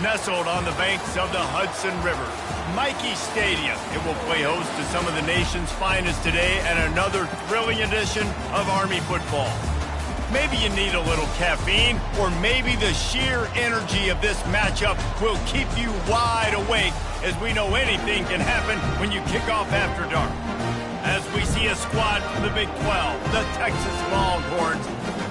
Nestled on the banks of the Hudson River, Michie Stadium. It will play host to some of the nation's finest today and another thrilling edition of Army football. Maybe you need a little caffeine, or maybe the sheer energy of this matchup will keep you wide awake, as we know anything can happen when you kick off after dark. As we see a squad from the Big 12, the Texas Longhorns,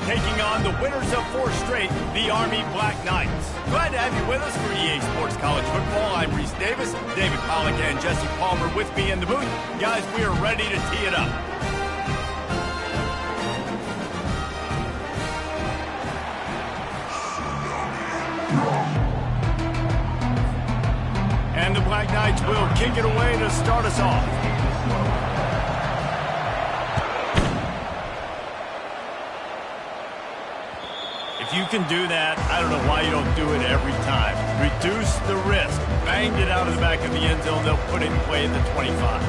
taking on the winners of 4 straight, the Army Black Knights. Glad to have you with us for EA Sports College Football. I'm Reese Davis, David Pollack and Jesse Palmer with me in the booth. Guys, we are ready to tee it up. And the Black Knights will kick it away to start us off. If you can do that, I don't know why you don't do it every time. Reduce the risk. Banged it out of the back of the end zone. They'll put it in play at the 25.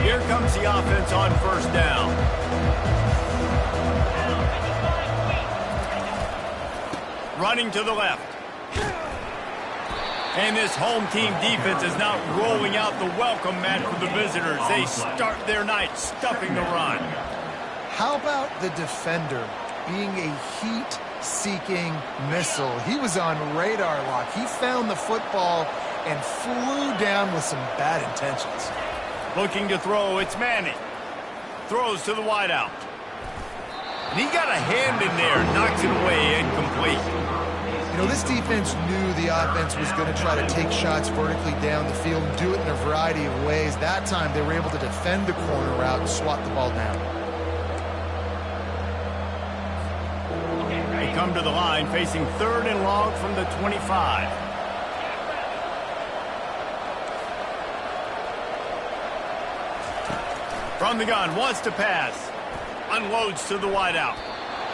Here comes the offense on first down. Running to the left. And this home team defense is now rolling out the welcome mat for the visitors. They start their night stuffing the run. How about the defender being a heat-seeking missile? He was on radar lock. He found the football and flew down with some bad intentions. Looking to throw, it's Manning. Throws to the wideout. And he got a hand in there, knocks it away, incomplete. You know, this defense knew the offense was going to try to take shots vertically down the field and do it in a variety of ways. That time, they were able to defend the corner route and swat the ball down. They come to the line, facing 3rd and long from the 25. From the gun, wants to pass. Unloads to the wideout.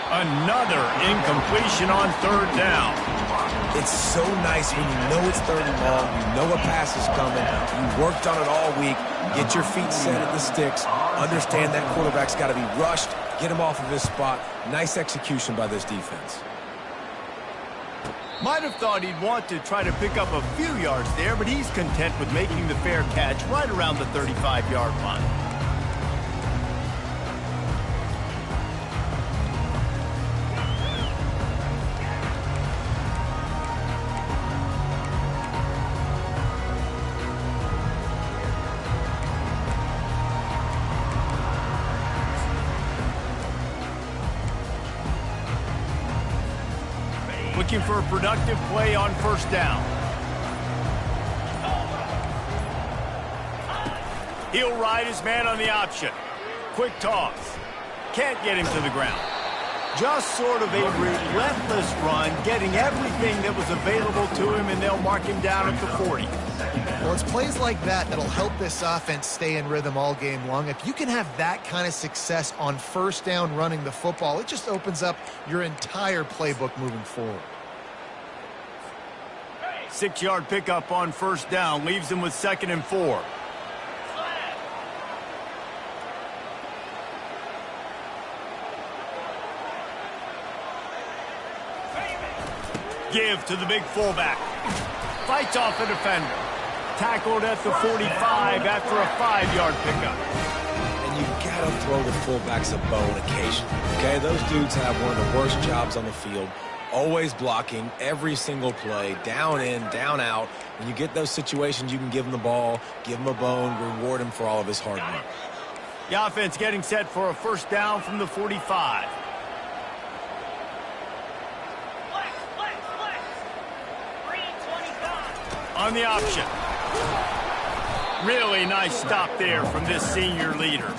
Another incompletion on 3rd down. It's so nice when you know it's 3rd and long, you know a pass is coming, you worked on it all week, get your feet set at the sticks, understand that quarterback's got to be rushed, get him off of his spot. Nice execution by this defense. Might have thought he'd want to try to pick up a few yards there, but he's content with making the fair catch right around the 35-yard line. Looking for a productive play on first down. He'll ride his man on the option. Quick toss. Can't get him to the ground. Just sort of a relentless run, getting everything that was available to him, and they'll mark him down at the 40. Well, it's plays like that that'll help this offense stay in rhythm all game long. If you can have that kind of success on first down running the football, it just opens up your entire playbook moving forward. 6-yard pickup on first down, leaves them with 2nd and 4. Give to the big fullback. Fights off a defender. Tackled at the 45 after a 5-yard pickup. And you gotta throw the fullbacks a bone occasionally, okay? Those dudes have one of the worst jobs on the field. Always blocking every single play, down in, down out. When you get those situations, you can give him the ball, give him a bone, reward him for all of his hard work. The offense getting set for a first down from the 45. On the option. Really nice stop there from this senior leader.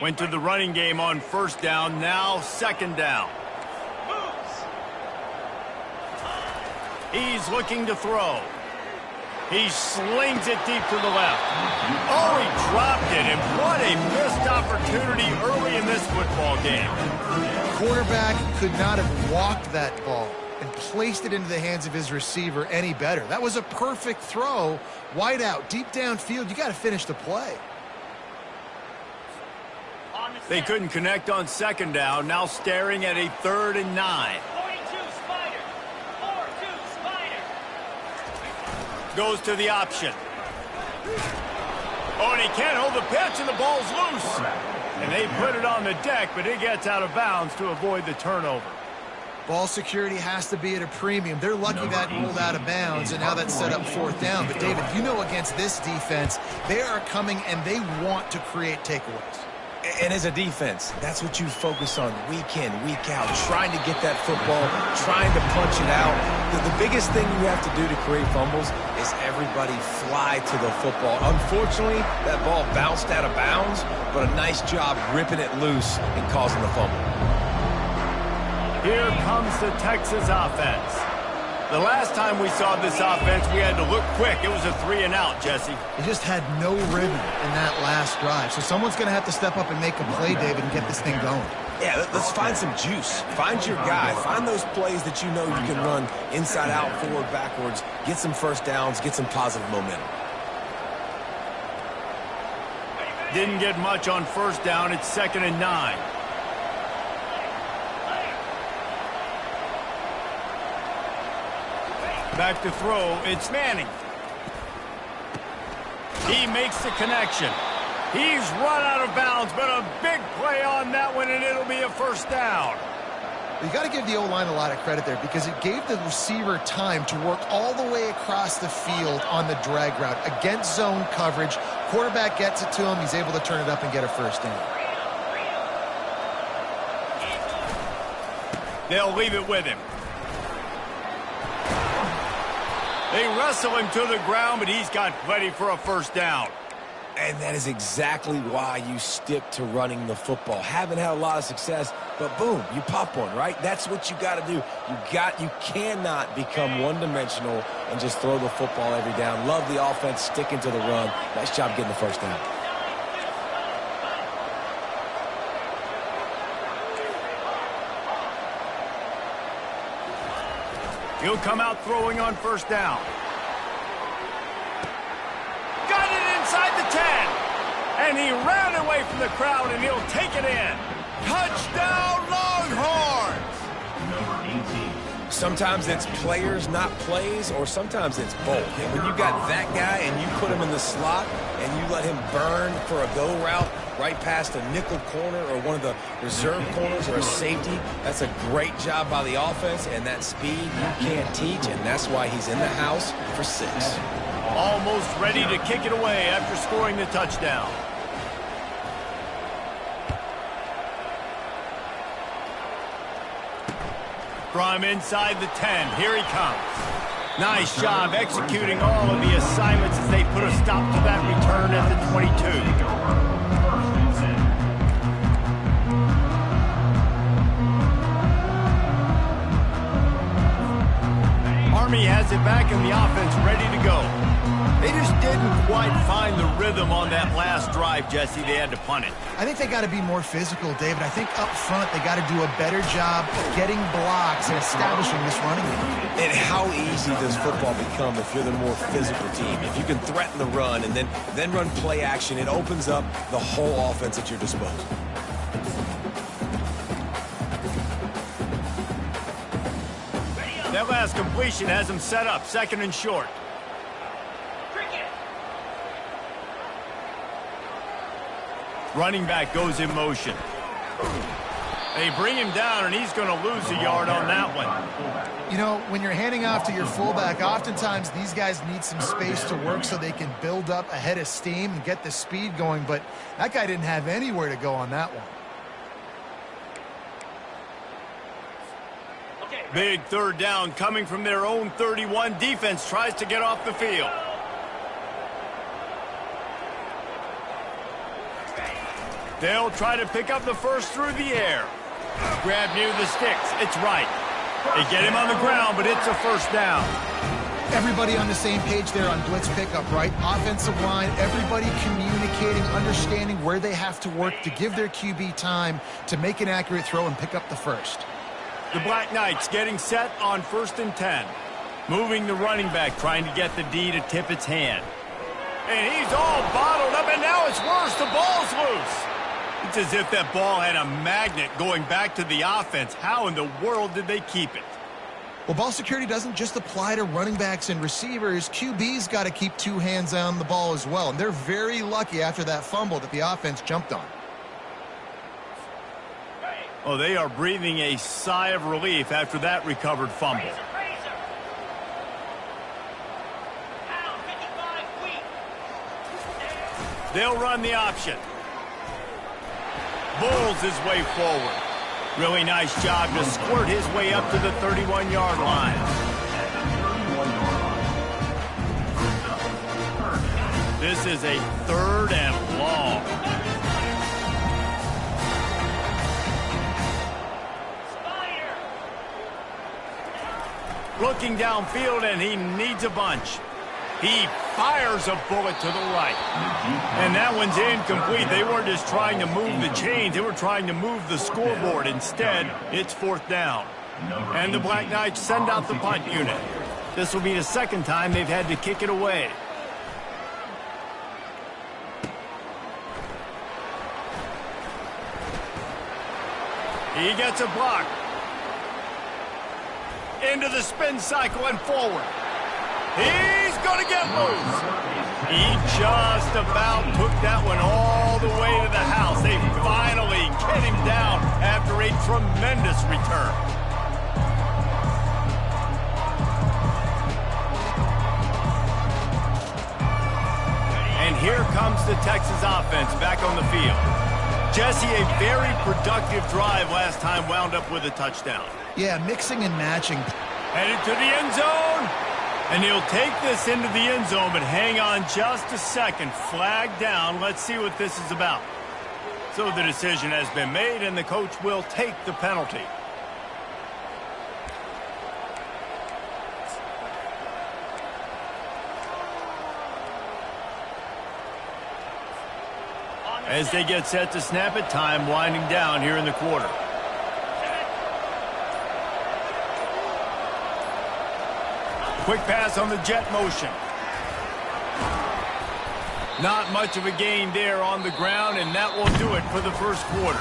Went to the running game on first down, now 2nd down. He's looking to throw. He slings it deep to the left. Oh, he dropped it, and what a missed opportunity early in this football game. Quarterback could not have walked that ball and placed it into the hands of his receiver any better. That was a perfect throw. Wide out, deep downfield. You got to finish the play. They couldn't connect on second down. Now staring at a 3rd and 9. 42 Spider. 4-2 Spider. Goes to the option. Oh, and he can't hold the pitch, and the ball's loose. And they put it on the deck, but it gets out of bounds to avoid the turnover. Ball security has to be at a premium. They're lucky that rolled out of bounds, and now that's set up 4th down. But, David, you know against this defense, they are coming and they want to create takeaways. And as a defense, that's what you focus on week in, week out, trying to get that football, trying to punch it out. The biggest thing you have to do to create fumbles is everybody fly to the football. Unfortunately, that ball bounced out of bounds, but a nice job ripping it loose and causing the fumble. Here comes the Texas offense. The last time we saw this offense, we had to look quick. It was a 3-and-out, Jesse. They just had no rhythm in that last drive. So someone's going to have to step up and make a play, David, and get this thing going. Yeah, let's find some juice. Find your guy. Find those plays that you know you can run inside out, forward, backwards. Get some first downs. Get some positive momentum. Didn't get much on first down. It's 2nd and 9. Back to throw. It's Manning. He makes the connection. He's run out of bounds, but a big play on that one, and it'll be a 1st down. You got to give the O-line a lot of credit there because it gave the receiver time to work all the way across the field on the drag route against zone coverage. Quarterback gets it to him. He's able to turn it up and get a 1st down. They'll leave it with him. They wrestle him to the ground, but he's got plenty for a 1st down. And that is exactly why you stick to running the football. Haven't had a lot of success, but boom, you pop one, right? That's what you got to do. You cannot become one-dimensional and just throw the football every down. Love the offense sticking to the run. Nice job getting the 1st down. He'll come out throwing on 1st down. Got it inside the 10. And he ran away from the crowd, and he'll take it in. Touchdown, Longhorns! Sometimes it's players, not plays, or sometimes it's both. And when you got that guy and you put him in the slot and you let him burn for a go route right past a nickel corner or one of the reserve corners or a safety, that's a great job by the offense, and that speed you can't teach, and that's why he's in the house for 6. Almost ready to kick it away after scoring the touchdown. From inside the 10, here he comes. Nice job executing all of the assignments as they put a stop to that return at the 22. Army has it back in the offense, ready to go. They just didn't quite find the rhythm on that last drive, Jesse. They had to punt it. I think they got to be more physical, David. I think up front they got to do a better job getting blocks and establishing this running game. And how easy does football become if you're the more physical team? If you can threaten the run and then run play action, it opens up the whole offense at your disposal. That last completion has him set up, 2nd and short. Running back goes in motion. They bring him down, and he's going to lose a yard on that one. You know, when you're handing off to your fullback, oftentimes these guys need some space to work so they can build up a head of steam and get the speed going, but that guy didn't have anywhere to go on that one. Big 3rd down coming from their own 31. Defense tries to get off the field. They'll try to pick up the 1st through the air. Grab near the sticks. It's right. They get him on the ground, but it's a first down. Everybody on the same page there on blitz pickup, right? Offensive line, everybody communicating, understanding where they have to work to give their QB time to make an accurate throw and pick up the first. The Black Knights getting set on 1st and 10. Moving the running back, trying to get the D to tip its hand. And he's all bottled up, and now it's worse. The ball's loose. It's as if that ball had a magnet going back to the offense. How in the world did they keep it? Well, ball security doesn't just apply to running backs and receivers. QB's got to keep two hands on the ball as well. And they're very lucky after that fumble that the offense jumped on. Oh, they are breathing a sigh of relief after that recovered fumble. They'll run the option. Bulls his way forward. Really nice job to squirt his way up to the 31-yard line. This is a 3rd and long. Looking downfield, and he needs a bunch. He fires a bullet to the right. And that one's incomplete. They weren't just trying to move the chains. They were trying to move the scoreboard. Instead, it's 4th down. And the Black Knights send out the punt unit. This will be the 2nd time they've had to kick it away. He gets a block. Into the spin cycle and forward. He's going to get loose. He just about took that one all the way to the house. They finally get him down after a tremendous return. And here comes the Texas offense back on the field. Jesse, a very productive drive last time wound up with a touchdown. Yeah, mixing and matching. Headed to the end zone. And he'll take this into the end zone, but hang on just a second. Flag down. Let's see what this is about. So the decision has been made, and the coach will take the penalty. As they get set to snap it, time winding down here in the quarter. Quick pass on the jet motion. Not much of a gain there on the ground, and that will do it for the first quarter.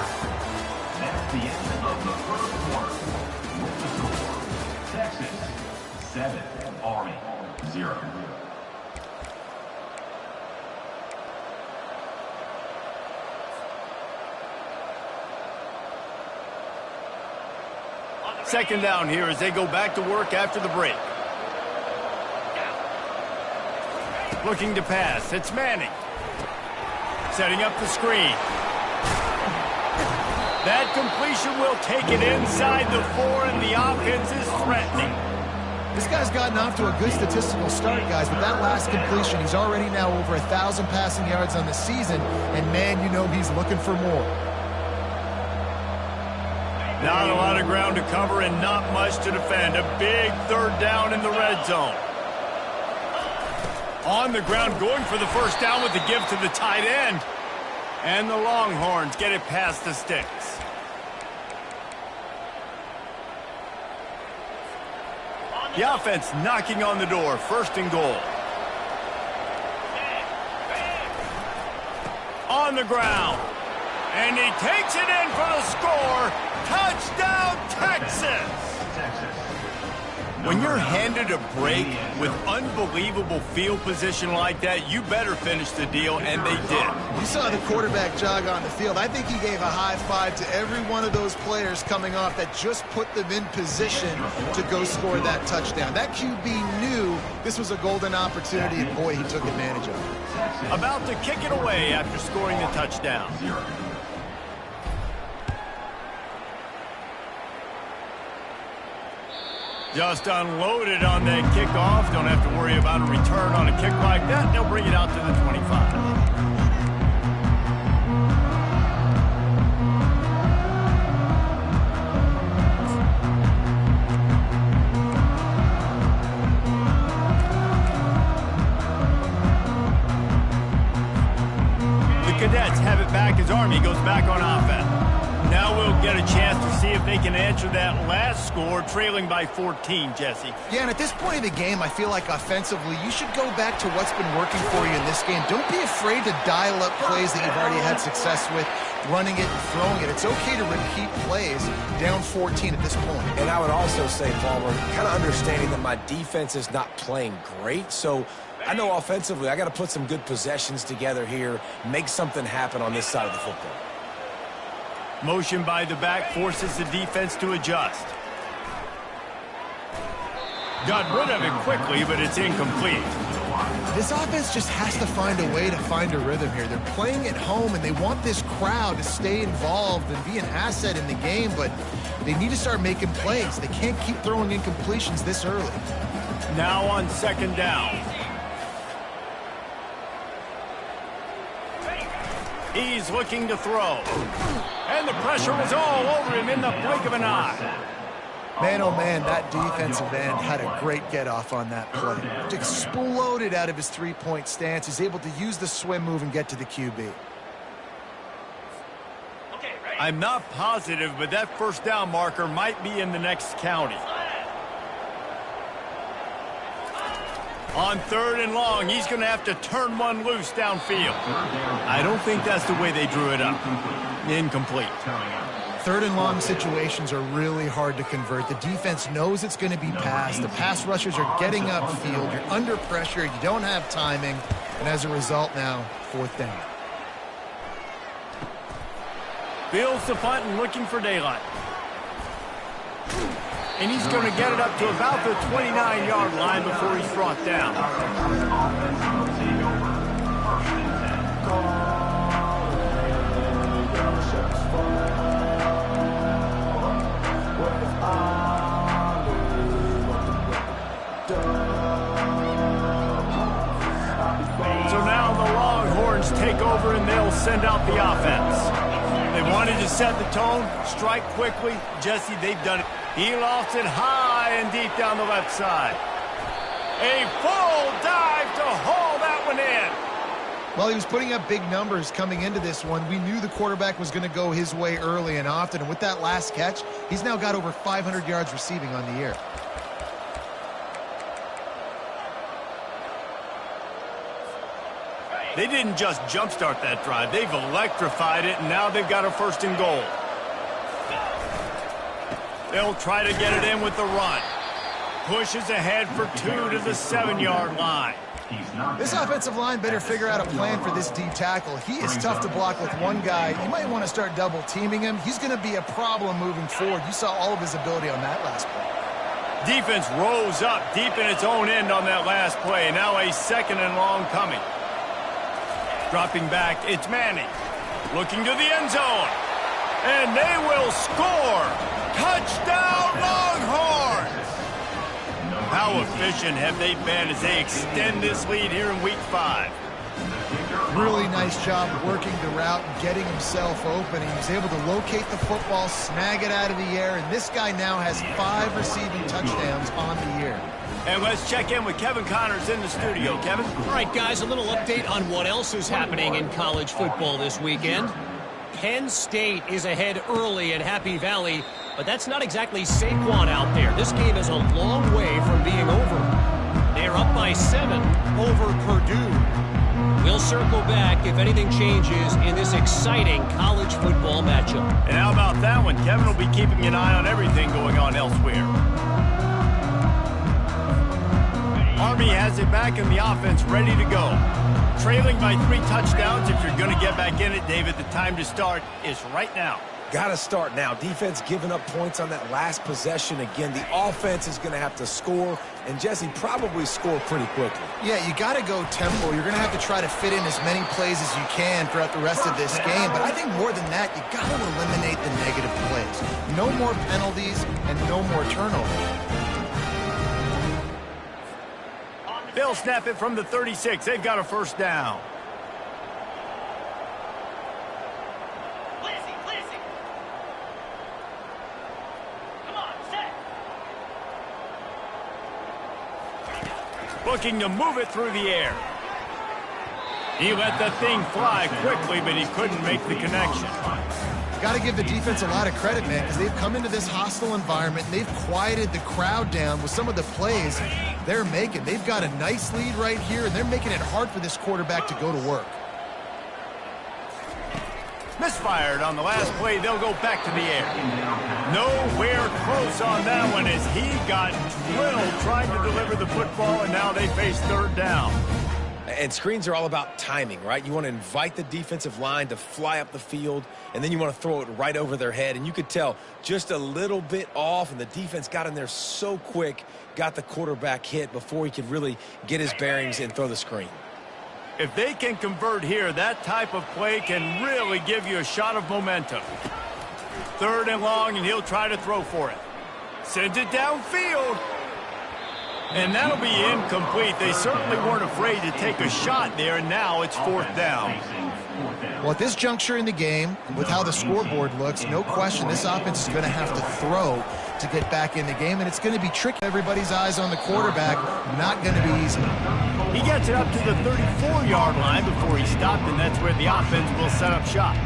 That's the end of the first quarter. The score, Texas 7, Army 0. Second down here as they go back to work after the break. Looking to pass. It's Manning. Setting up the screen. That completion will take it inside the 4, and the offense is threatening. This guy's gotten off to a good statistical start, guys, but that last completion, he's already now over 1,000 passing yards on the season, and man, you know he's looking for more. Not a lot of ground to cover and not much to defend. A big 3rd down in the red zone. On the ground, going for the first down with the give to the tight end. And the Longhorns get it past the sticks. The offense knocking on the door. 1st and goal. On the ground. And he takes it in for the score. Touchdown, Texas! When you're handed a break with unbelievable field position like that, you better finish the deal, and they did. You saw the quarterback jog on the field. I think he gave a high five to every one of those players coming off that just put them in position to go score that touchdown. That QB knew this was a golden opportunity, and boy, he took advantage of it. About to kick it away after scoring the touchdown. Just unloaded on that kickoff. Don't have to worry about a return on a kick like that. They'll bring it out to the 25. back as Army goes back on offense. Now we'll get a chance to see if they can answer that last score, trailing by 14, Jesse. Yeah, and at this point of the game, I feel like offensively, you should go back to what's been working for you in this game. Don't be afraid to dial up plays that you've already had success with, running it and throwing it. It's okay to repeat plays down 14 at this point. And I would also say, Palmer, kind of understanding that my defense is not playing great, so I know offensively I got to put some good possessions together here, make something happen on this side of the football. Motion by the back forces the defense to adjust. Got rid of it quickly, but it's incomplete. This offense just has to find a way to find a rhythm here. They're playing at home, and they want this crowd to stay involved and be an asset in the game, but they need to start making plays. They can't keep throwing incompletions this early. Now on second down. He's looking to throw. And the pressure was all over him in the blink of an eye. Man, oh man, that defensive end had a great get-off on that play. Just exploded out of his three-point stance. He's able to use the swim move and get to the QB. I'm not positive, but that first down marker might be in the next county. On third and long, he's going to have to turn one loose downfield. I don't think that's the way they drew it up. Incomplete. Third and long situations are really hard to convert. The defense knows it's going to be passed. The pass rushers are getting upfield. You're under pressure. You don't have timing. And as a result now, fourth down. Fields the punt and looking for daylight. And he's going to get it up to about the 29-yard line before he's brought down. So now the Longhorns take over and they'll send out the offense. They wanted to set the tone, strike quickly. Jesse, they've done it. He lost it high and deep down the left side. A full dive to haul that one in. Well, he was putting up big numbers coming into this one. We knew the quarterback was going to go his way early and often. And with that last catch, he's now got over 500 yards receiving on the year. They didn't just jumpstart that drive. They've electrified it, and now they've got a first and goal. They'll try to get it in with the run. Pushes ahead for 2 to the 7-yard line. This offensive line better figure out a plan for this D tackle. He is tough to block with one guy. You might want to start double teaming him. He's going to be a problem moving forward. You saw all of his ability on that last play. Defense rose up deep in its own end on that last play. Now a second and long coming. Dropping back, it's Manning. Looking to the end zone. And they will score. Touchdown, Longhorns! How efficient have they been as they extend this lead here in Week 5? Really nice job working the route and getting himself open. He was able to locate the football, snag it out of the air, and this guy now has 5 receiving touchdowns on the year. And let's check in with Kevin Connors in the studio. Kevin? All right, guys, a little update on what else is happening in college football this weekend. Penn State is ahead early in Happy Valley, but that's not exactly Saquon out there. This game is a long way from being over. They're up by 7 over Purdue. We'll circle back if anything changes in this exciting college football matchup. And how about that one? Kevin will be keeping an eye on everything going on elsewhere. Army has it back in the offense ready to go. Trailing by 3 touchdowns. If you're going to get back in it, David, the time to start is right now. Got to start now. Defense giving up points on that last possession. Again, the offense is going to have to score, and Jesse probably score pretty quickly. Yeah, you got to go tempo. You're going to have to try to fit in as many plays as you can throughout the rest of this game. But I think more than that, you got to eliminate the negative plays. No more penalties and no more turnovers. They'll snap it from the 36. They've got a first down. Come on, set. Looking to move it through the air. He let the thing fly quickly, but he couldn't make the connection. Got to give the defense a lot of credit, man, because they've come into this hostile environment and they've quieted the crowd down with some of the plays they're making. They've got a nice lead right here, and they're making it hard for this quarterback to go to work. Misfired on the last play. They'll go back to the air. Nowhere close on that one as he got drilled trying to deliver the football, and now they face third down. And screens are all about timing, right? You want to invite the defensive line to fly up the field, and then you want to throw it right over their head. And you could tell just a little bit off, and the defense got in there so quick, got the quarterback hit before he could really get his bearings and throw the screen. If they can convert here, that type of play can really give you a shot of momentum. Third and long, and he'll try to throw for it. Sends it downfield. And that'll be incomplete. They certainly weren't afraid to take a shot there, and now it's fourth down. Well, at this juncture in the game, with how the scoreboard looks, no question this offense is going to have to throw to get back in the game, and it's going to be tricky. Everybody's eyes on the quarterback, not going to be easy. He gets it up to the 34-yard line before he stopped, and that's where the offense will set up shop.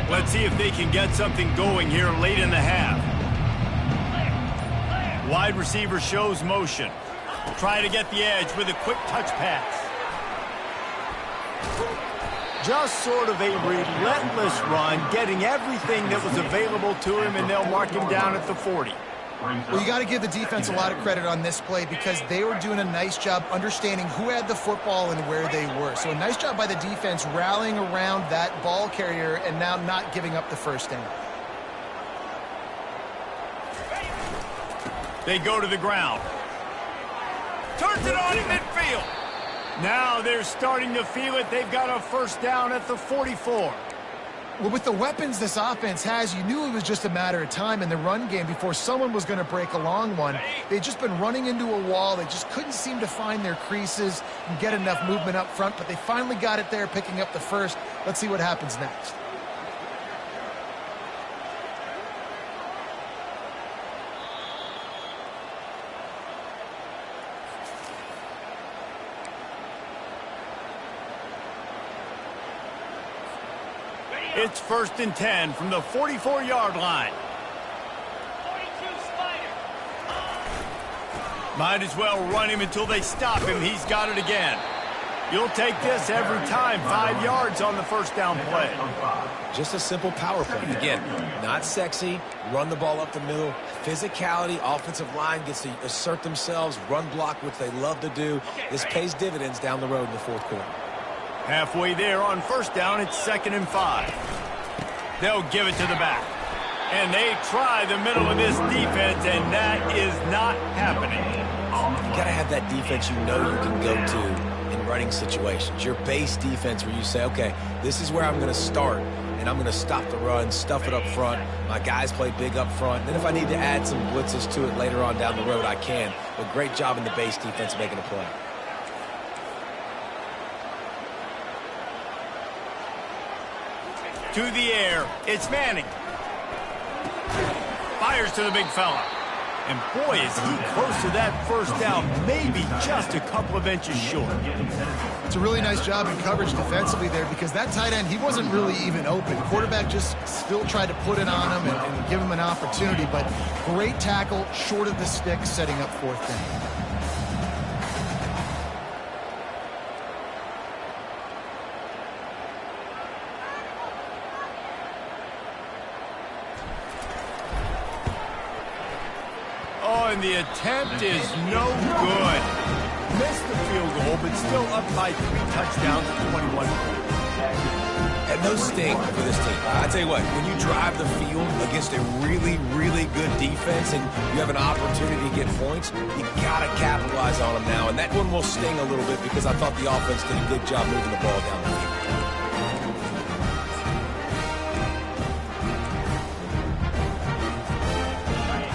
Let's see if they can get something going here late in the half. Wide receiver shows motion. Try to get the edge with a quick touch pass. Just sort of a relentless run, getting everything that was available to him, and they'll mark him down at the 40. Well, you got to give the defense a lot of credit on this play because they were doing a nice job understanding who had the football and where they were. So a nice job by the defense rallying around that ball carrier and now not giving up the first down. They go to the ground. Turns it on in midfield. Now they're starting to feel it. They've got a first down at the 44. Well, with the weapons this offense has, you knew it was just a matter of time in the run game before someone was going to break a long one. They'd just been running into a wall. They just couldn't seem to find their creases and get enough movement up front, but they finally got it there, picking up the first. Let's see what happens next. It's 1st and 10 from the 44-yard line. 42 Spider. Might as well run him until they stop him. He's got it again. You'll take this every time. 5 yards on the first down play. Just a simple power play. Again, not sexy, run the ball up the middle. Physicality, offensive line gets to assert themselves, run block, which they love to do. This pays dividends down the road in the fourth quarter. Halfway there on first down, it's 2nd and 5. They'll give it to the back. And they try the middle of this defense, and that is not happening. You got to have that defense you know you can go to in running situations. Your base defense where you say, okay, this is where I'm going to start, and I'm going to stop the run, stuff it up front. My guys play big up front. And then if I need to add some blitzes to it later on down the road, I can. But great job in the base defense making a play. To the air, it's Manning. Fires to the big fella. And boy, is he close to that first down, maybe just a couple of inches short. It's a really nice job in coverage defensively there because that tight end, he wasn't really even open. Quarterback just still tried to put it on him and give him an opportunity, but great tackle, short of the stick, setting up fourth down. And the attempt is no good. Missed the field goal, but still up by 3 touchdowns to 21 points. And those sting for this team. I tell you what, when you drive the field against a really, really good defense and you have an opportunity to get points, you got to capitalize on them now. And that one will sting a little bit because I thought the offense did a good job moving the ball down the field.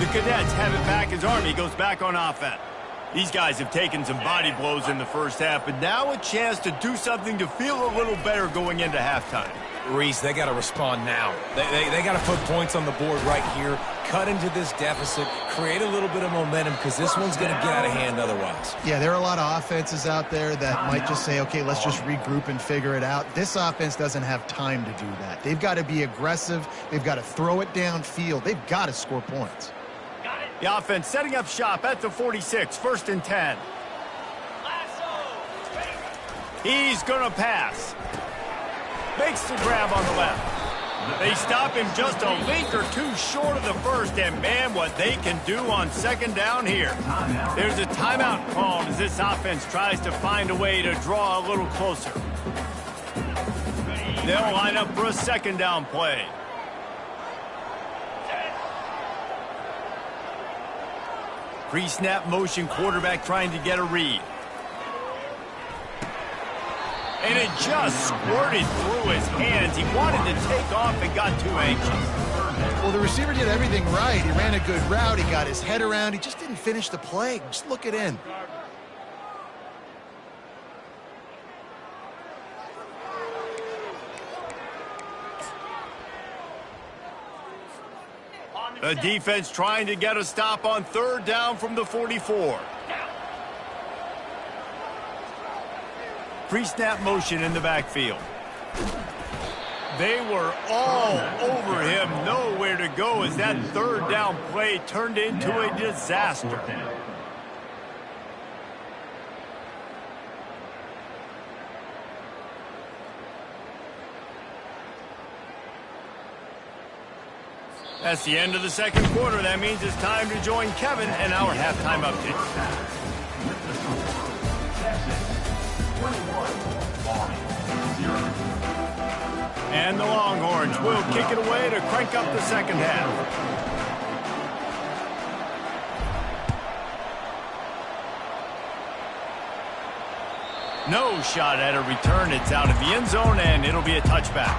The Cadets have it back as Army goes back on offense. These guys have taken some body blows in the first half, but now a chance to do something to feel a little better going into halftime. Reese, they got to respond now. They got to put points on the board right here, cut into this deficit, create a little bit of momentum, because this one's going to get out of hand otherwise. Yeah, there are a lot of offenses out there that might just say, okay, let's just regroup and figure it out. This offense doesn't have time to do that. They've got to be aggressive. They've got to throw it downfield. They've got to score points. The offense setting up shop at the 46, 1st and 10. He's going to pass. Makes the grab on the left. They stop him just a link or two short of the first, and man, what they can do on 2nd down here. There's a timeout called as this offense tries to find a way to draw a little closer. They'll line up for a 2nd down play. Pre-snap motion, quarterback trying to get a read. And it just squirted through his hands. He wanted to take off and got too anxious. Well, the receiver did everything right. He ran a good route. He got his head around. He just didn't finish the play. Just look it in. The defense trying to get a stop on 3rd down from the 44. Pre-snap motion in the backfield. They were all over him, nowhere to go as that 3rd down play turned into a disaster. That's the end of the 2nd quarter. That means it's time to join Kevin and our halftime update. And the Longhorns will kick it away to crank up the 2nd half. No shot at a return. It's out of the end zone, and it'll be a touchback.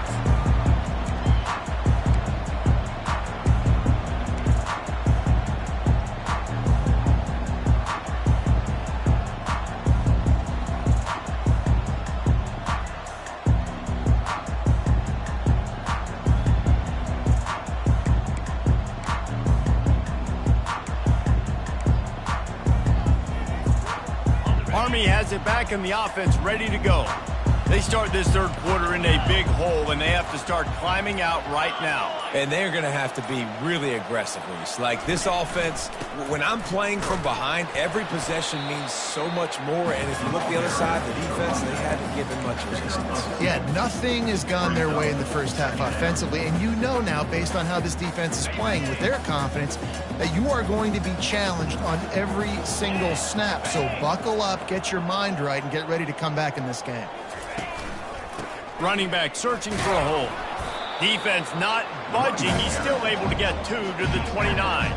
Army has it back in the offense, ready to go. They start this 3rd quarter in a big hole, and they have to start climbing out right now. And they're going to have to be really aggressive, Reese. Like, this offense, when I'm playing from behind, every possession means so much more. And if you look the other side, the defense, they haven't given much resistance. Yeah, nothing has gone their way in the 1st half offensively. And you know now, based on how this defense is playing with their confidence, that you are going to be challenged on every single snap. So buckle up, get your mind right, and get ready to come back in this game. Running back searching for a hole. Defense not budging. He's still able to get 2 to the 29.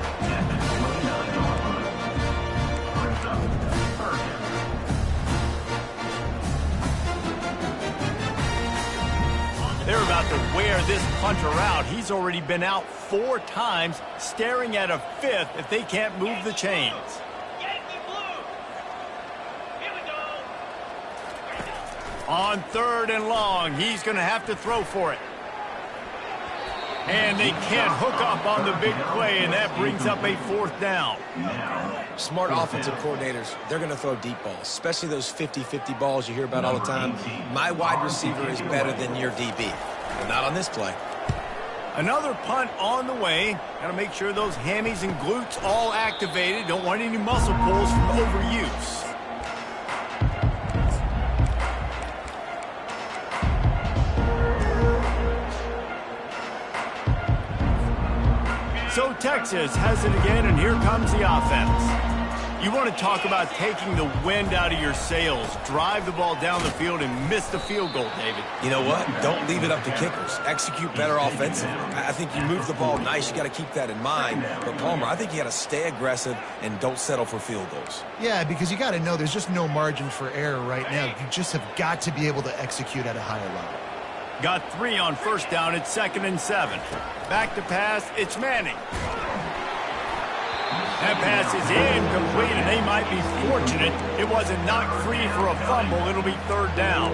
They're about to wear this punter out. He's already been out 4 times, staring at a 5th if they can't move the chains. On 3rd and long, he's going to have to throw for it. And they can't hook up on the big play, and that brings up a 4th down. Smart offensive coordinators, they're going to throw deep balls, especially those 50-50 balls you hear about all the time. My wide receiver is better than your DB. But not on this play. Another punt on the way. Got to make sure those hammies and glutes all activated. Don't want any muscle pulls from overuse. So Texas has it again, and here comes the offense. You want to talk about taking the wind out of your sails. Drive the ball down the field and miss the field goal, David. You know what? Don't leave it up to kickers. Execute better offensively. I think you move the ball nice. You got to keep that in mind. But, Palmer, I think you got to stay aggressive and don't settle for field goals. Yeah, because you got to know there's just no margin for error right now. You just have got to be able to execute at a higher level. Got 3 on 1st down. It's 2nd and 7. Back to pass. It's Manning. That pass is incomplete, and they might be fortunate it wasn't knocked free for a fumble. It'll be 3rd down.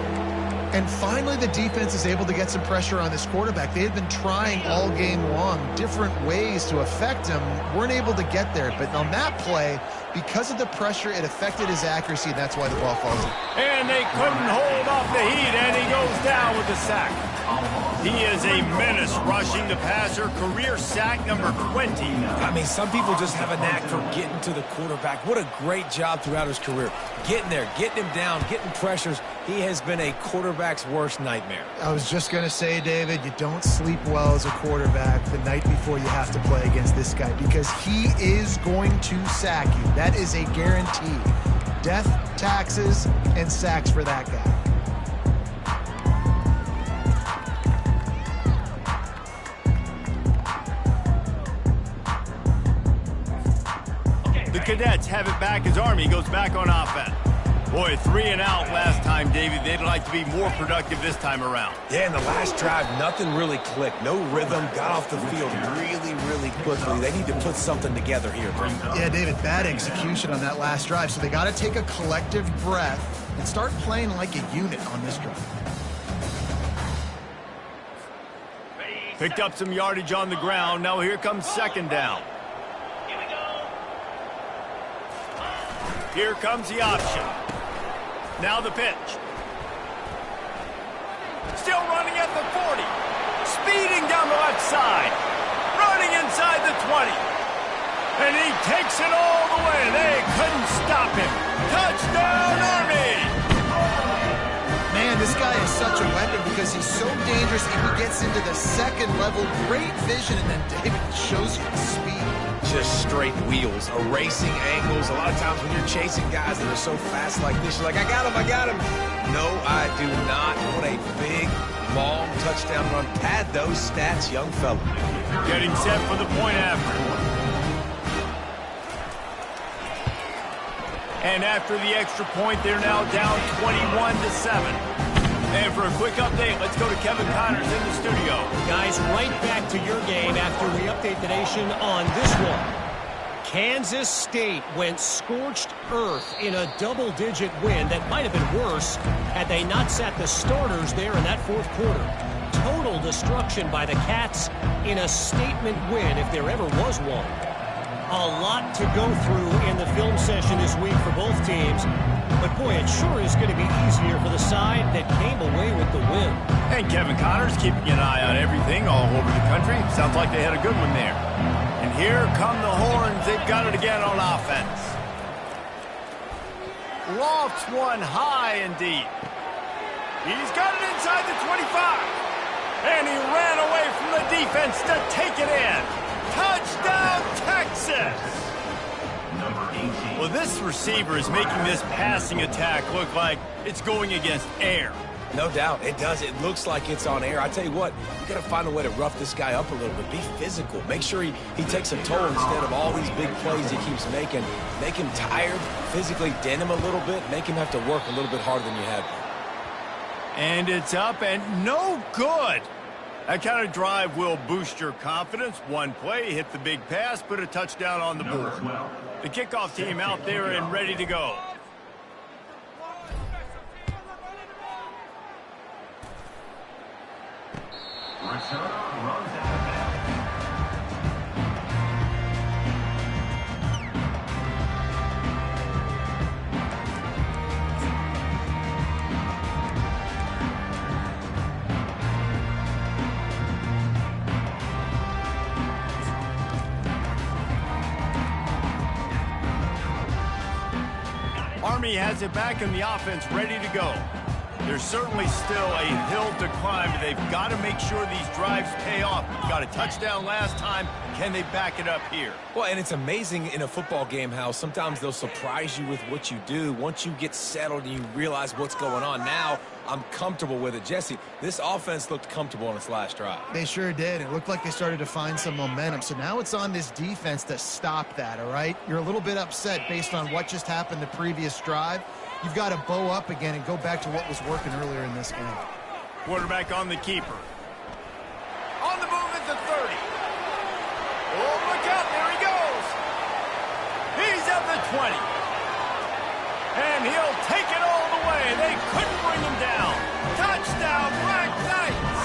And finally, the defense is able to get some pressure on this quarterback. They had been trying all game long different ways to affect him, weren't able to get there. But on that play, because of the pressure, it affected his accuracy, and that's why the ball falls in. And they couldn't hold off the heat, and he goes down with the sack. He is a menace rushing the passer, career sack number 20. I mean, some people just have a knack for getting to the quarterback. What a great job throughout his career. Getting there, getting him down, getting pressures. He has been a quarterback's worst nightmare. I was just going to say, David, you don't sleep well as a quarterback the night before you have to play against this guy because he is going to sack you. That is a guarantee. Death, taxes, and sacks for that guy. The Cadets have it back as Army goes back on offense. Boy, 3 and out last time, David. They'd like to be more productive this time around. Yeah, in the last drive, nothing really clicked. No rhythm, got off the field really quickly. They need to put something together here. Yeah, David, bad execution on that last drive. So they got to take a collective breath and start playing like a unit on this drive. Picked up some yardage on the ground. Now here comes second down. Here comes the option. Now the pitch. Still running at the 40. Speeding down the left side. Running inside the 20. And he takes it all the way. They couldn't stop him. Touchdown, Army! Man, this guy is such a weapon because he's so dangerous and he gets into the second level. Great vision, and then David shows you the speed. Just straight wheels, erasing angles. A lot of times when you're chasing guys that are so fast like this, you're like, I got him. No, I do not. What a big, long touchdown run. Pad those stats, young fella. Getting set for the point after. And after the extra point, they're now down 21-7. And for a quick update, let's go to Kevin Connors in the studio. Guys, right back to your game after we update the nation on this one. Kansas State went scorched earth in a double-digit win that might have been worse had they not sat the starters there in that fourth quarter. Total destruction by the Cats in a statement win if there ever was one. A lot to go through in the film session this week for both teams. But, boy, it sure is going to be easier for the side that came away with the win. And Kevin Connors keeping an eye on everything all over the country. Sounds like they had a good one there. And here come the horns. They've got it again on offense. Lofts one high and deep. He's got it inside the 25. And he ran away from the defense to take it in. Touchdown, Texas! Well, this receiver is making this passing attack look like it's going against air. No doubt, it does. It looks like it's on air. I tell you what, you got to find a way to rough this guy up a little bit. Be physical. Make sure he takes a toll instead of all these big plays he keeps making. Make him tired, physically dent him a little bit, make him have to work a little bit harder than you have been. And it's up and no good. That kind of drive will boost your confidence. One play, hit the big pass, put a touchdown on the board. The kickoff team out there and ready to go. Return runs out of bounds. Army has it back in the offense, ready to go. There's certainly still a hill to climb, but they've got to make sure these drives pay off. Got a touchdown last time. Can they back it up here? Well, and it's amazing in a football game how sometimes they'll surprise you with what you do. Once you get settled and you realize what's going on, now I'm comfortable with it. Jesse, this offense looked comfortable on its last drive. They sure did. It looked like they started to find some momentum. So now it's on this defense to stop that, all right? You're a little bit upset based on what just happened the previous drive. You've got to bow up again and go back to what was working earlier in this game. Quarterback on the keeper. On the move at the 30. Oh, look out. There he goes. He's at the 20. And he'll take it all the way. They couldn't bring him down. Touchdown, Black Knights!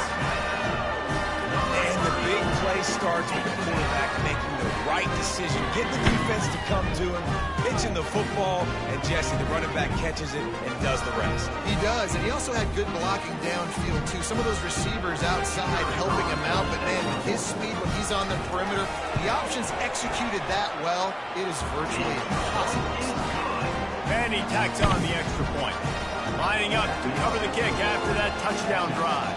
And the big play starts with the quarterback making the right decision, getting the defense to come to him, pitching the football, and Jesse, the running back, catches it and does the rest. He does, and he also had good blocking downfield, too. Some of those receivers outside helping him out, but, man, with his speed when he's on the perimeter, the options executed that well, it is virtually impossible to stop. And he tacks on the extra point. Lining up to cover the kick after that touchdown drive.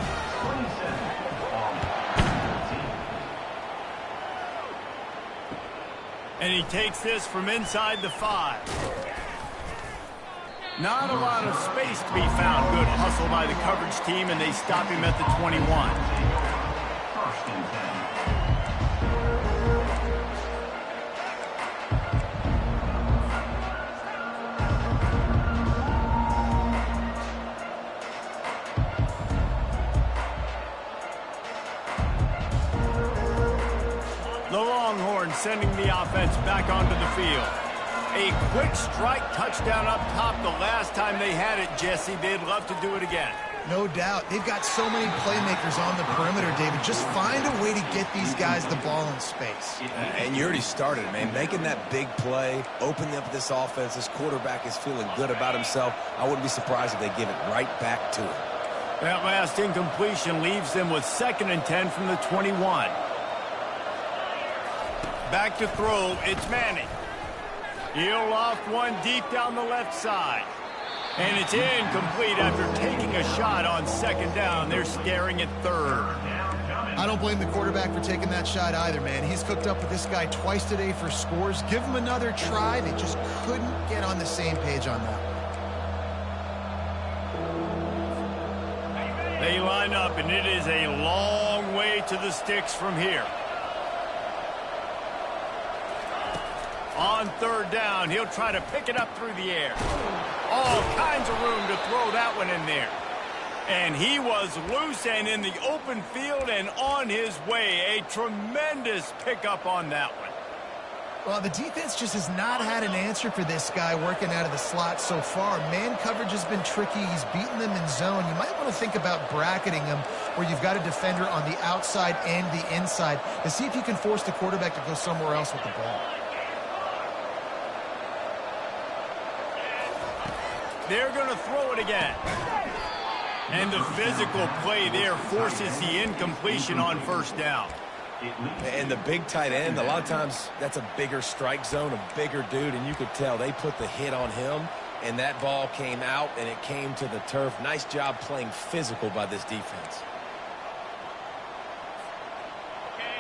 And he takes this from inside the 5. Not a lot of space to be found. Good hustle by the coverage team, and they stop him at the 21. First and 10. The Longhorns sending the offense back onto the field. A quick strike touchdown up top the last time they had it, Jesse. They'd love to do it again. No doubt. They've got so many playmakers on the perimeter, David. Just find a way to get these guys the ball in space. And you already started, man. Making that big play, opening up this offense. This quarterback is feeling good about himself. I wouldn't be surprised if they give it right back to him. That last incompletion leaves them with 2nd and 10 from the 21. Back to throw, it's Manning. He'll loft one deep down the left side. And it's incomplete after taking a shot on 2nd down. They're staring at 3rd. I don't blame the quarterback for taking that shot either, man. He's cooked up with this guy twice today for scores. Give him another try. They just couldn't get on the same page on that one. They line up, and it is a long way to the sticks from here. On 3rd down, he'll try to pick it up through the air. All kinds of room to throw that one in there. And he was loose and in the open field and on his way. A tremendous pickup on that one. Well, the defense just has not had an answer for this guy working out of the slot so far. Man coverage has been tricky. He's beaten them in zone. You might want to think about bracketing him where you've got a defender on the outside and the inside to see if you can force the quarterback to go somewhere else with the ball. They're going to throw it again. And the physical play there forces the incompletion on 1st down. And the big tight end, a lot of times that's a bigger strike zone, a bigger dude, and you could tell they put the hit on him, and that ball came out, and it came to the turf. Nice job playing physical by this defense.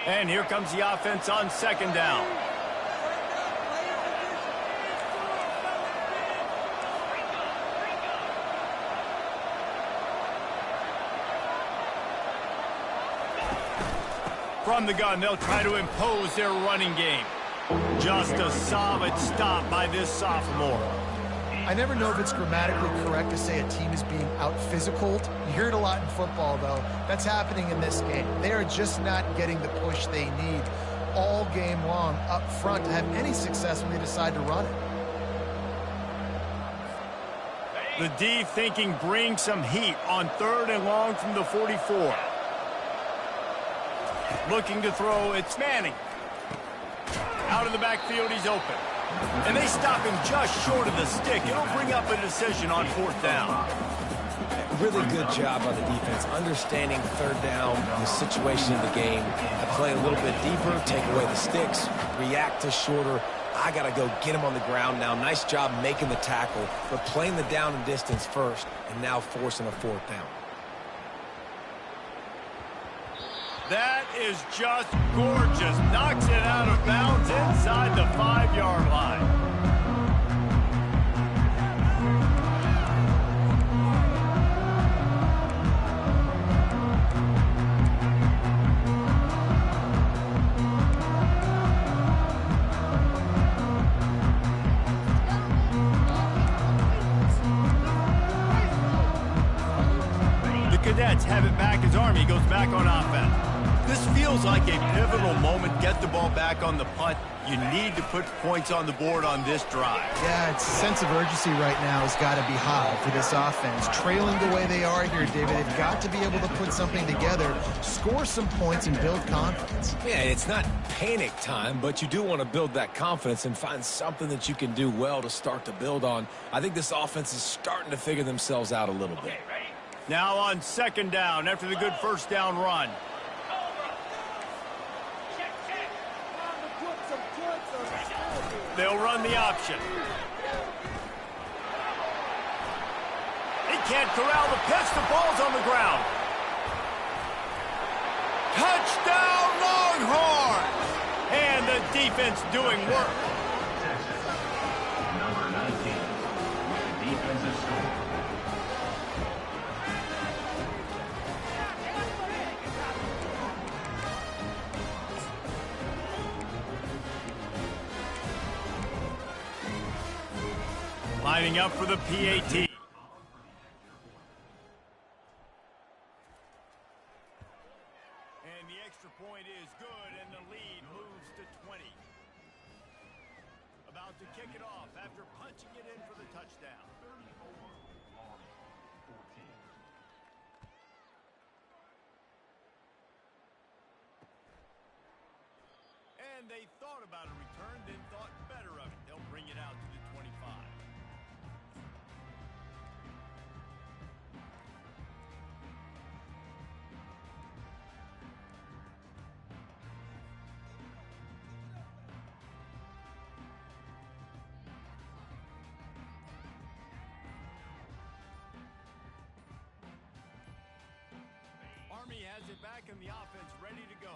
And here comes the offense on 2nd down. From the gun, they'll try to impose their running game. Just a solid stop by this sophomore. I never know if it's grammatically correct to say a team is being out-physicaled. You hear it a lot in football, though. That's happening in this game. They are just not getting the push they need all game long up front to have any success when they decide to run it. The D thinking bring some heat on 3rd and long from the 44. Looking to throw, it's Manning. Out of the backfield, he's open. And they stop him just short of the stick. It'll bring up a decision on 4th down. Really good job by the defense, understanding 3rd down, the situation in the game. I play a little bit deeper, take away the sticks, react to shorter. I got to go get him on the ground now. Nice job making the tackle, but playing the down and distance first, and now forcing a 4th down. That is just gorgeous. Knocks it out of bounds inside the 5-yard line. The Cadets have it back as Army goes back on offense. This feels like a pivotal moment. Get the ball back on the punt. You need to put points on the board on this drive. Yeah, it's sense of urgency right now has got to be high for this offense. Trailing the way they are here, David, they've got to be able to put something together, score some points, and build confidence. Yeah, it's not panic time, but you do want to build that confidence and find something that you can do well to start to build on. I think this offense is starting to figure themselves out a little bit. Now on second down after the good first down run. They'll run the option. He can't corral the pitch. The ball's on the ground. Touchdown, Longhorns! And the defense doing work. Texas, number 19, with the defensive score. Lining up for the PAT. And the extra point is good, and the lead moves to 20. About to kick it off after punching it in for the touchdown. 34, Army, 14. And they thought about a return, then thought better of it. They'll bring it out to the 25. Army has it back and the offense ready to go.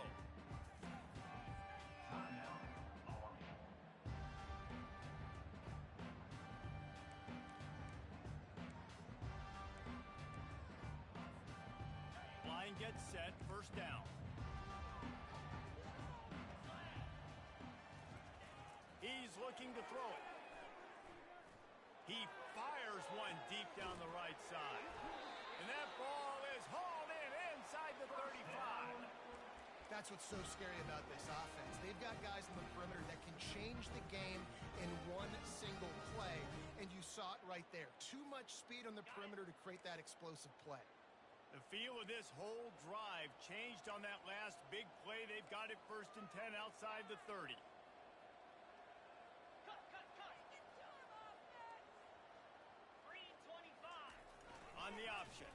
Line gets set, first down. He's looking to throw it. He fires one deep down the right side. And that ball is hauled in inside the 35. That's what's so scary about this offense. They've got guys on the perimeter that can change the game in one single play, and you saw it right there. Too much speed on the perimeter to create that explosive play. The feel of this whole drive changed on that last big play. They've got it first and 10 outside the 30. Cut. 3:25. On the option.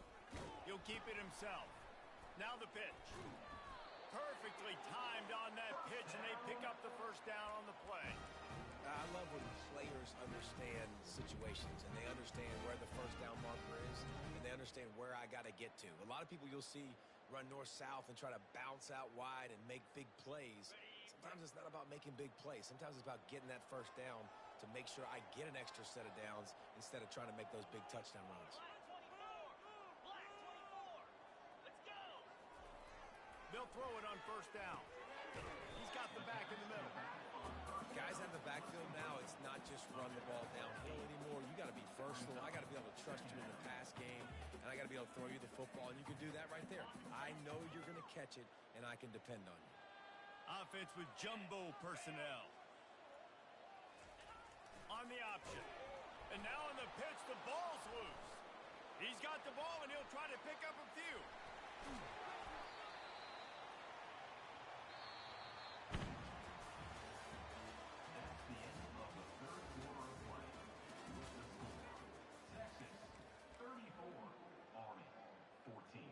He'll keep it himself. Now the pitch. Perfectly timed on that pitch, and they pick up the first down on the play. I love when players understand situations and they understand where the first down marker is and they understand where I got to get to. A lot of people you'll see run north-south and try to bounce out wide and make big plays. Sometimes it's not about making big plays. Sometimes it's about getting that first down to make sure I get an extra set of downs instead of trying to make those big touchdown runs. Black 24. Let's go. They'll throw it on first down. He's got the back in the middle. Guys out of the backfield now, it's not just run the ball downhill anymore. You got to be versatile. I got to be able to trust you in the pass game, and I got to be able to throw you the football, and you can do that right there. I know you're going to catch it, and I can depend on you. Offense with jumbo personnel. On the option. And now on the pitch, the ball's loose. He's got the ball, and he'll try to pick up a few. That's the end of the third quarter of play. With the score, Texas 34, Army 14.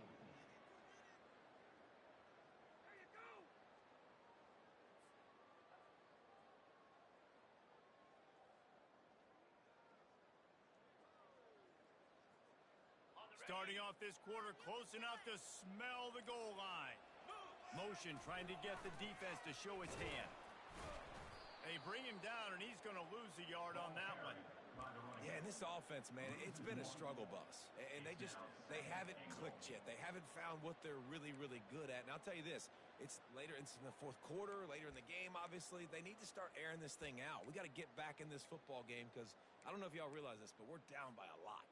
Starting off this quarter close enough to smell the goal line. Motion trying to get the defense to show its hand. They bring him down, and he's going to lose a yard on that one. Yeah, and this offense, man, it's been a struggle bus. And they haven't clicked yet. They haven't found what they're really, really good at. And I'll tell you this, it's in the fourth quarter, later in the game, obviously. They need to start airing this thing out. We got to get back in this football game because I don't know if y'all realize this, but we're down by a lot.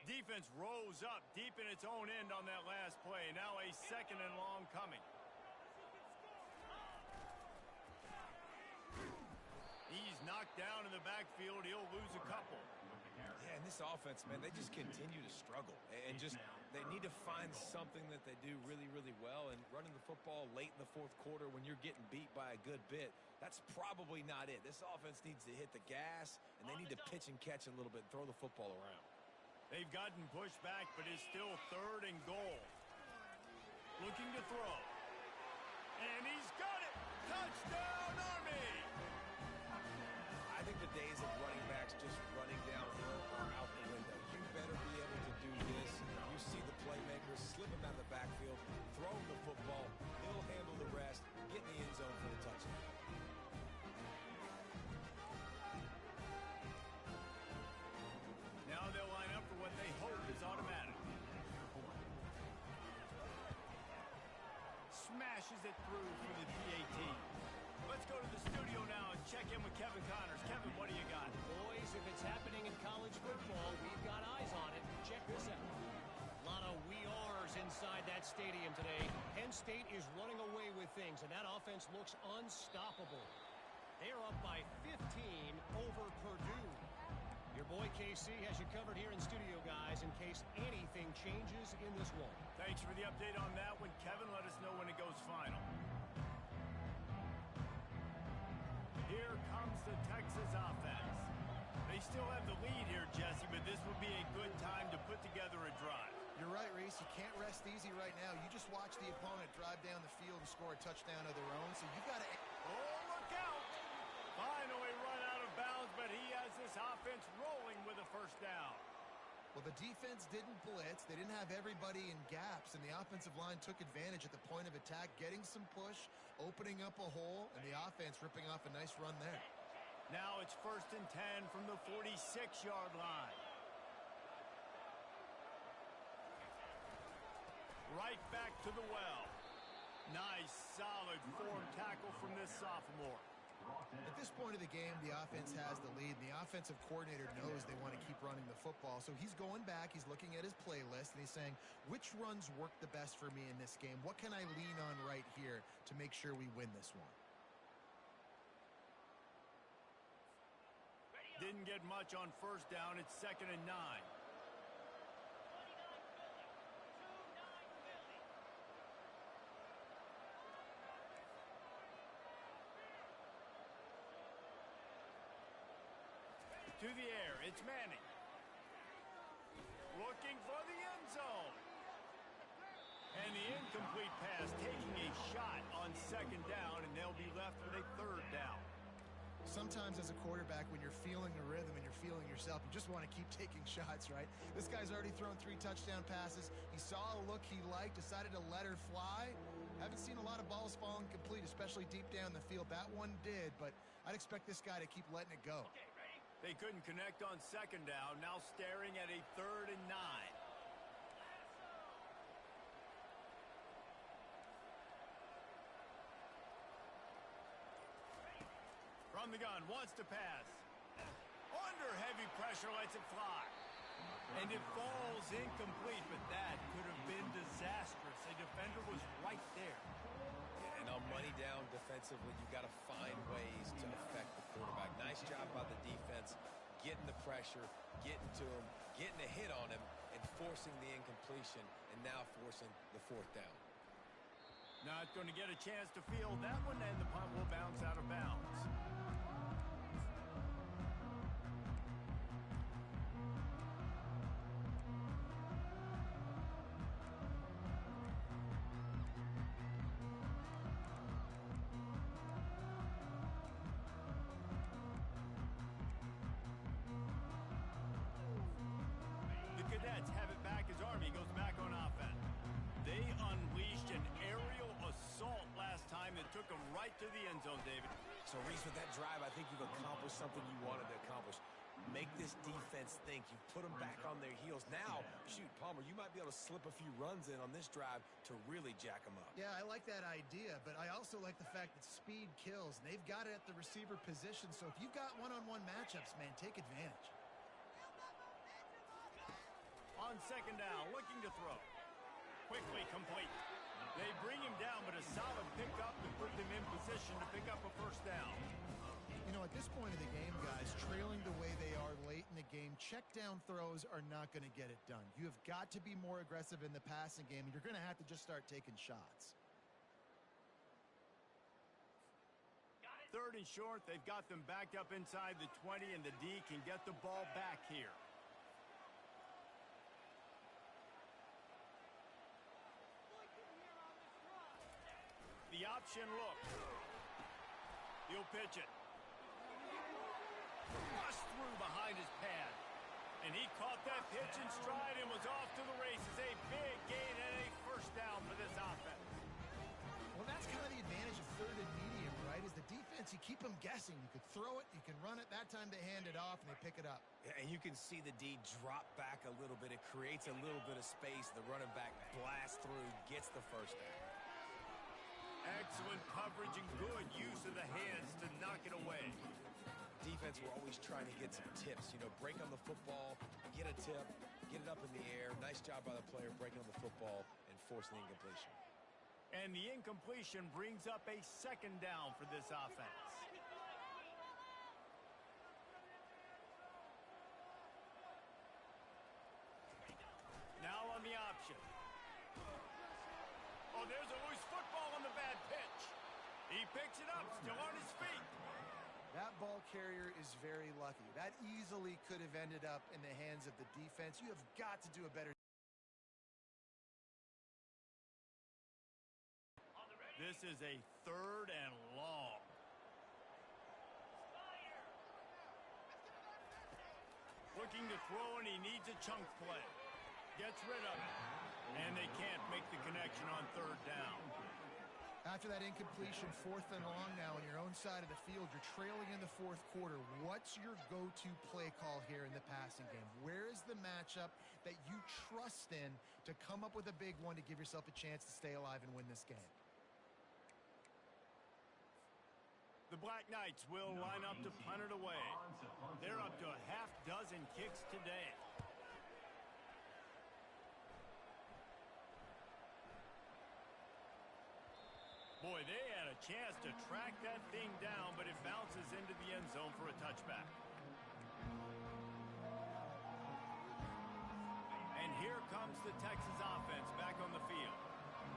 Defense rose up deep in its own end on that last play. Now a second and long coming. down in the backfield, he'll lose a couple. Yeah, and this offense, man, they just continue to struggle. And just they need to find something that they do really, really well. And running the football late in the fourth quarter when you're getting beat by a good bit, that's probably not it. This offense needs to hit the gas, and they need to pitch and catch a little bit and throw the football around. They've gotten pushed back, but it's still 3rd and goal. Looking to throw. And he's got it! Touchdown, Army! I think the days of running backs just running downhill are out the window. You better be able to do this. You see the playmakers, slip him out of the backfield, throw him the football, he'll handle the rest, get in the end zone for the touchdown. Now they'll line up for what they hope is automatic. Smashes it through for the PAT. Let's go to the studio now and check in with Kevin Connors. Kevin, what do you got? Boys, if it's happening in college football, we've got eyes on it. Check this out. A lot of we are's inside that stadium today. Penn State is running away with things, and that offense looks unstoppable. They're up by 15 over Purdue. Your boy KC has you covered here in studio, guys, in case anything changes in this one. Thanks for the update on that one, Kevin. Let us know when it goes final. Here comes the Texas offense. They still have the lead here, Jesse, but this would be a good time to put together a drive. You're right, Reese. You can't rest easy right now. You just watch the opponent drive down the field and score a touchdown of their own, so you got to... Oh, look out! Finally run out of bounds, but he has this offense rolling with a first down. Well, the defense didn't blitz. They didn't have everybody in gaps, and the offensive line took advantage at the point of attack, getting some push, opening up a hole, and the offense ripping off a nice run there. Now it's 1st and 10 from the 46-yard line. Right back to the well. Nice, solid form tackle from this sophomore. At this point of the game, the offense has the lead, and the offensive coordinator knows they want to keep running the football. So he's going back, he's looking at his playlist, and he's saying, which runs work the best for me in this game? What can I lean on right here to make sure we win this one? Didn't get much on first down. It's 2nd and 9. To the air, it's Manning. Looking for the end zone. And the incomplete pass taking a shot on 2nd down, and they'll be left with a 3rd down. Sometimes as a quarterback, when you're feeling the rhythm and you're feeling yourself, you just want to keep taking shots, right? This guy's already thrown 3 touchdown passes. He saw a look he liked, decided to let her fly. Haven't seen a lot of balls falling complete, especially deep down the field. That one did, but I'd expect this guy to keep letting it go. Okay, ready? They couldn't connect on 2nd down, now staring at a 3rd and 9. From the gun, wants to pass. Under heavy pressure, lets it fly. And it falls incomplete, but that could have been disastrous. A defender was right there. And on money down defensively, you got to find ways to affect the quarterback. Nice job by the defense, getting the pressure, getting to him, getting a hit on him, and forcing the incompletion, and now forcing the 4th down. Not going to get a chance to field that one, and the punt will bounce out of bounds. Have it back as Army goes back on offense. They unleashed an aerial assault last time that took them right to the end zone, David. So, Reese, with that drive, I think you've accomplished something you wanted to accomplish. Make this defense think. You put them back on their heels. Now, shoot, Palmer, you might be able to slip a few runs in on this drive to really jack them up. Yeah, I like that idea, but I also like the fact that speed kills, and they've got it at the receiver position. So if you've got one-on-one matchups, man, take advantage. On 2nd down, looking to throw. Quickly complete. They bring him down, but a solid pickup to put them in position to pick up a 1st down. You know, at this point of the game, guys, trailing the way they are late in the game, check down throws are not going to get it done. You have got to be more aggressive in the passing game, and you're going to have to just start taking shots. 3rd and short, they've got them backed up inside the 20, and the D can get the ball back here. The option look. He'll pitch it. Rushed through behind his pad. And he caught that pitch in stride and was off to the races. A big gain and a first down for this offense. Well, that's kind of the advantage of 3rd and medium, right? Is the defense, you keep them guessing. You could throw it, you can run it. That time they hand it off and they pick it up. Yeah, and you can see the D drop back a little bit. It creates a little bit of space. The running back blasts through, gets the first down. Excellent coverage and good use of the hands to knock it away. Defense, we're always trying to get some tips. You know, break on the football, get a tip, get it up in the air. Nice job by the player breaking on the football and forcing the incompletion. And the incompletion brings up a 2nd down for this offense. Now on the option. Oh, there's a loose football on the bad pitch. He picks it up, still on his feet. That ball carrier is very lucky. That easily could have ended up in the hands of the defense. You have got to do a better. This is a 3rd and long. Looking to throw, and he needs a chunk play. Gets rid of it. And they can't make the connection on 3rd down. After that incompletion, 4th and long now on your own side of the field, you're trailing in the 4th quarter. What's your go-to play call here in the passing game? Where is the matchup that you trust in to come up with a big one to give yourself a chance to stay alive and win this game? The Black Knights will line up to punt it away. They're up to a half-dozen kicks today. Boy, they had a chance to track that thing down, but it bounces into the end zone for a touchback. And here comes the Texas offense back on the field.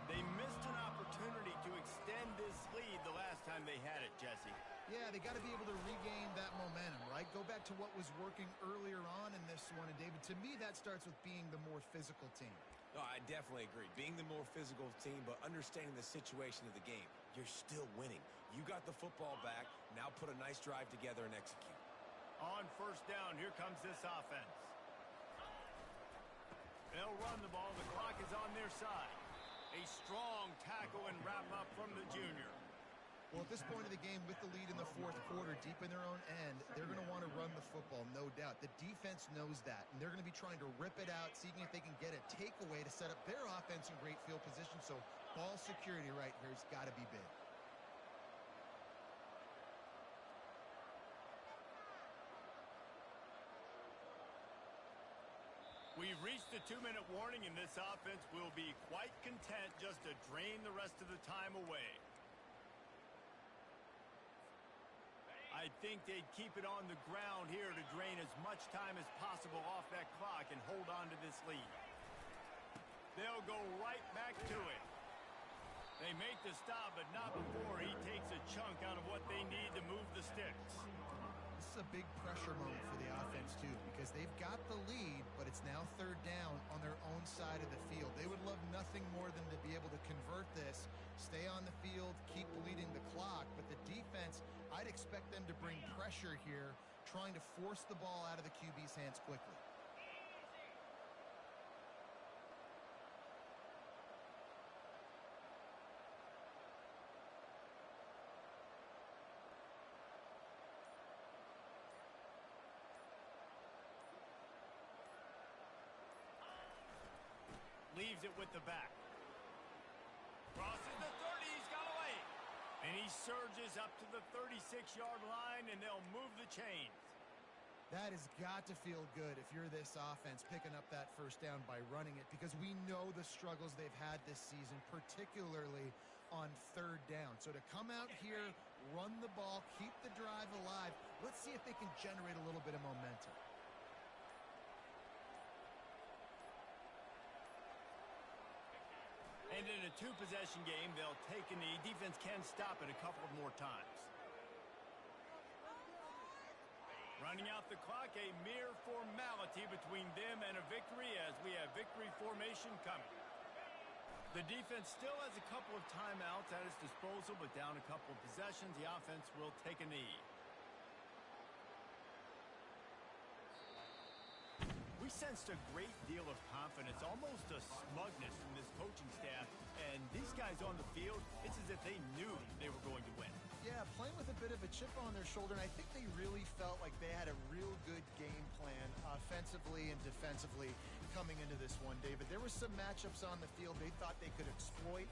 They missed an opportunity to extend this lead the last time they had it, Jesse. Yeah, they got to be able to regain that momentum, right? Go back to what was working earlier on in this one. And, David, to me, that starts with being the more physical team. No, I definitely agree. Being the more physical team, but understanding the situation of the game. You're still winning. You got the football back. Now put a nice drive together and execute. On 1st down, here comes this offense. They'll run the ball. The clock is on their side. A strong tackle and wrap up from the junior. Well, at this point of the game, with the lead in the 4th quarter, deep in their own end, they're going to want to run the football, no doubt. The defense knows that, and they're going to be trying to rip it out, seeing if they can get a takeaway to set up their offense in great field position. So ball security right here has got to be big. We've reached the 2-minute warning, and this offense will be quite content just to drain the rest of the time away. I think they'd keep it on the ground here to drain as much time as possible off that clock and hold on to this lead. They'll go right back to it. They make the stop, but not before he takes a chunk out of what they need to move the sticks. This is a big pressure moment for the offense, too, because they've got the lead, but it's now 3rd down on their own side of the field. They would love nothing more than to be able to convert this, stay on the field, keep bleeding the clock. But the defense, I'd expect them to bring pressure here, trying to force the ball out of the QB's hands quickly. Leaves it with the back. Crosses the 30, he's got away. And he surges up to the 36-yard line, and they'll move the chains. That has got to feel good if you're this offense picking up that 1st down by running it, because we know the struggles they've had this season, particularly on third down. So to come out here, run the ball, keep the drive alive, let's see if they can generate a little bit of momentum. And in a two-possession game, they'll take a knee. Defense can stop it a couple of more times. Running out the clock, a mere formality between them and a victory as we have victory formation coming. The defense still has a couple of timeouts at its disposal, but down a couple of possessions, the offense will take a knee. We sensed a great deal of confidence, almost a smugness from this coaching staff. And these guys on the field, it's as if they knew they were going to win. Yeah, playing with a bit of a chip on their shoulder, and I think they really felt like they had a real good game plan offensively and defensively coming into this one, David. There were some matchups on the field they thought they could exploit.